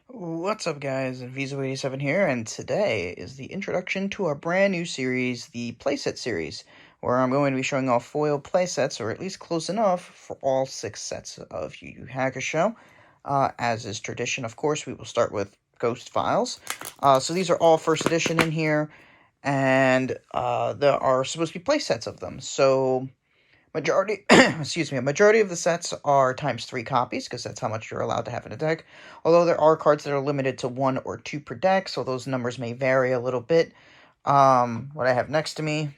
What's up, guys? Visa87 here, and today is the introduction to our brand new series, the Playset series, where I'm going to be showing off foil playsets, or at least close enough, for all 6 sets of Yu Hakusho. As is tradition, of course, we will start with Ghost Files. So these are all first edition in here, and there are supposed to be playsets of them. So majority a majority of the sets are ×3 copies, because that's how much you're allowed to have in a deck, although there are cards that are limited to 1 or 2 per deck, so those numbers may vary a little bit. What I have next to me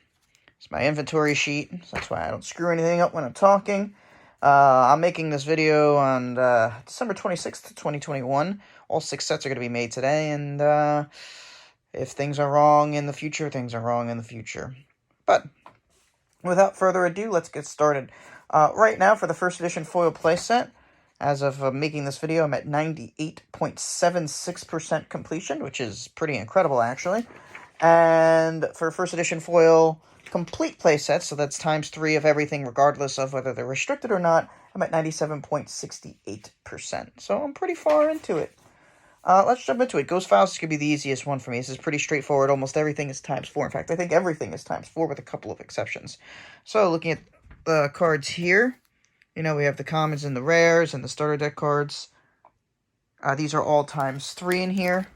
is my inventory sheet, so that's why I don't screw anything up when I'm talking. I'm making this video on December 26th, 2021. All 6 sets are going to be made today, and if things are wrong in the future, things are wrong in the future. But without further ado, let's get started. Right now, for the first edition foil playset, as of making this video, I'm at 98.76% completion, which is pretty incredible, actually. And for first edition foil complete playsets, so that's ×3 of everything, regardless of whether they're restricted or not, I'm at 97.68%. So I'm pretty far into it. Let's jump into it. Ghost Files is going to be the easiest one for me. This is pretty straightforward. Almost everything is ×4. In fact, I think everything is ×4 with a couple of exceptions. So, looking at the cards here, we have the commons and the rares and the starter deck cards. These are all ×3 in here.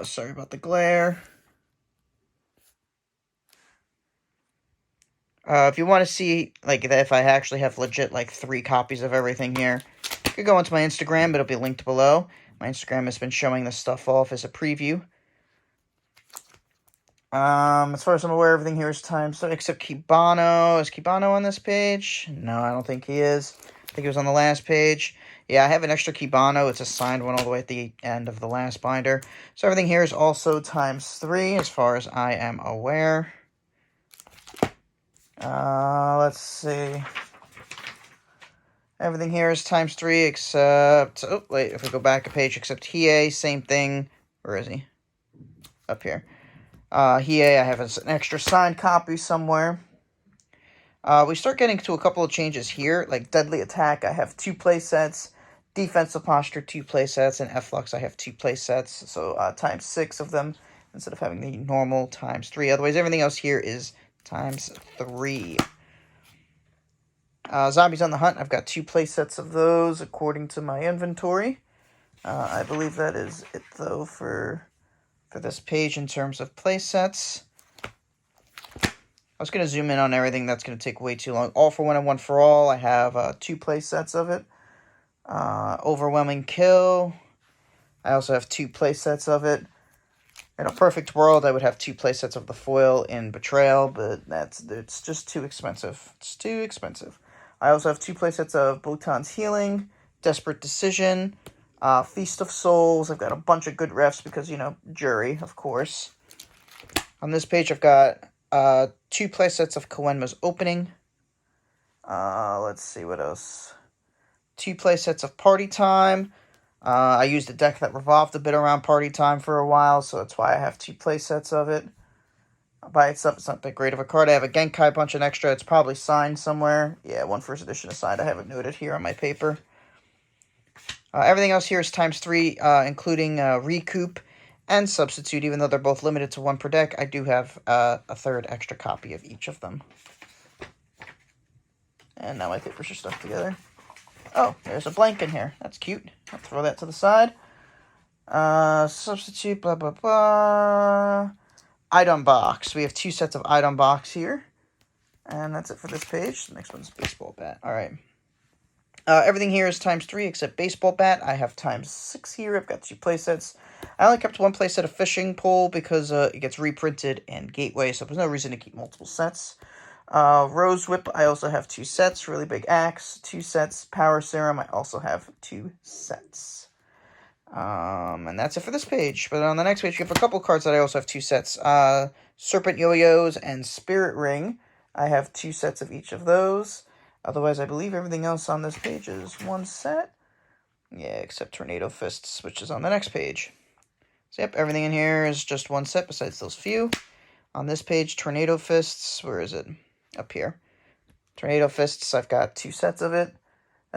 Sorry about the glare. If you want to see, if I actually have legit, 3 copies of everything here, you could go onto my Instagram. It'll be linked below. My Instagram has been showing this stuff off as a preview. As far as I'm aware, everything here is ×3, except Kibano. Is Kibano on this page? No, I don't think he is. I think he was on the last page. Yeah, I have an extra Kibano. It's a signed one all the way at the end of the last binder. So everything here is also ×3, as far as I am aware. Let's see. Everything here is ×3 except... Oh, wait, if we go back a page, except Hiei, same thing. Where is he? Up here. Hiei, I have an extra signed copy somewhere. We start getting to a couple of changes here, like Deadly Attack, I have 2 playsets. Defensive Posture, 2 playsets. And Efflux, I have 2 playsets. So, ×6 of them, instead of having the normal ×3. Otherwise, everything else here is ×3. Zombies on the Hunt, I've got 2 playsets of those, according to my inventory. I believe that is it, though, for this page in terms of playsets. I was going to zoom in on everything. That's going to take way too long. All for One and One for All, I have 2 playsets of it. Overwhelming Kill, I also have 2 playsets of it. In a perfect world, I would have 2 playsets of the foil in Betrayal, but it's just too expensive. It's too expensive. I also have 2 playsets of Botan's Healing, Desperate Decision, Feast of Souls. I've got a bunch of good refs because, Jury, of course. On this page, I've got 2 playsets of Koenma's Opening. Let's see what else. 2 playsets of Party Time. I used a deck that revolved a bit around Party Time for a while, so that's why I have 2 playsets of it. By itself, it's not that great of a card. I have a Genkai Punch and Extra. It's probably signed somewhere. Yeah, 1 first edition is signed. I have it noted here on my paper. Everything else here is ×3, including Recoup and Substitute. Even though they're both limited to 1 per deck, I do have a 3rd extra copy of each of them. And now my papers are stuck together. Oh, there's a blank in here. That's cute. I'll throw that to the side. Substitute, blah, blah, blah. Item Box. We have 2 sets of Item Box here. And that's it for this page. The next one's Baseball Bat. All right. Everything here is ×3 except Baseball Bat. I have ×6 here. I've got 2 playsets. I only kept 1 playset of Fishing Pole because it gets reprinted in Gateway, so there's no reason to keep multiple sets. Rose Whip, I also have 2 sets. Really Big Axe, 2 sets. Power Serum, I also have 2 sets. And that's it for this page. But on the next page, we have a couple cards that I also have 2 sets. Serpent Yo-Yos and Spirit Ring. I have 2 sets of each of those. Otherwise, I believe everything else on this page is 1 set. Yeah, except Tornado Fists, which is on the next page. So, yep, everything in here is just 1 set besides those few. On this page, Tornado Fists, where is it? Up here. Tornado Fists, I've got 2 sets of it.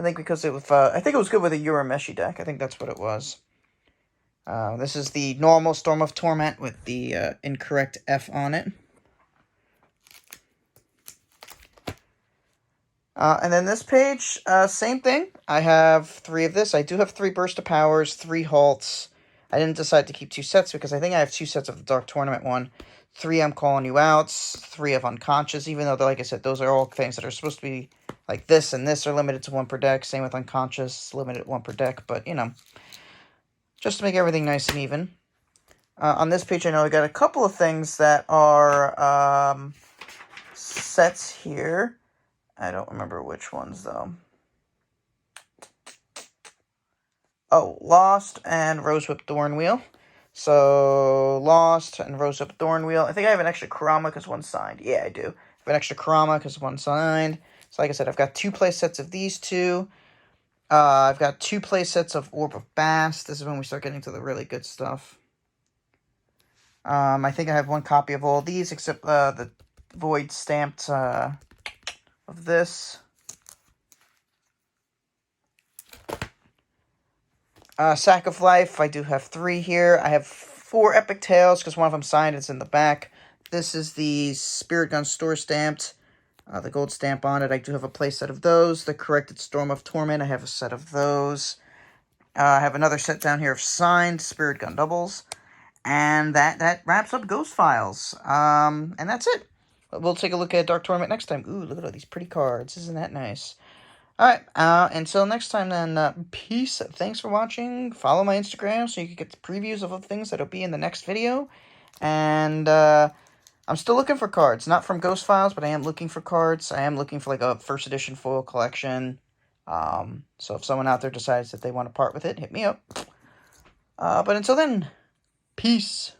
I think because it was, I think it was good with a Urameshi deck. I think that's what it was. This is the normal Storm of Torment with the incorrect F on it. And then this page, same thing. I have 3 of this. I do have 3 Burst of Powers, 3 Halts. I didn't decide to keep 2 sets because I think I have 2 sets of the Dark Tournament one. 3 I'm Calling You Outs, 3 of Unconscious, even though, like I said, those are all things that are supposed to be like this and this are limited to 1 per deck. Same with Unconscious, limited to 1 per deck, but, you know, just to make everything nice and even. On this page, I know I got a couple of things that are sets here. I don't remember which ones, though. Oh, Lost and Rosewhip Thornwheel. So, Lost and Rosewhip Thornwheel. I think I have an extra Kurama because one's signed. Yeah, I do. I have an extra Kurama because one's signed. So, like I said, I've got 2 play sets of these 2. I've got 2 play sets of Orb of Bast. This is when we start getting to the really good stuff. I think I have 1 copy of all these, except the void stamped of this. Sack of Life, I do have 3 here. I have 4 Epic Tales, because one of them signed, it's in the back. This is the Spirit Gun Store stamped, the gold stamp on it. I do have a play set of those. The Corrected Storm of Torment, I have a set of those. I have another set down here of signed Spirit Gun doubles. And that wraps up Ghost Files. And that's it. We'll take a look at Dark Tournament next time. Ooh, look at all these pretty cards. Isn't that nice? Alright, until next time then, peace. Thanks for watching. Follow my Instagram so you can get the previews of the things that'll be in the next video. And, I'm still looking for cards. Not from Ghost Files, but I am looking for cards. I am looking for, like, a first edition foil collection. So if someone out there decides that they want to part with it, hit me up. But until then, peace.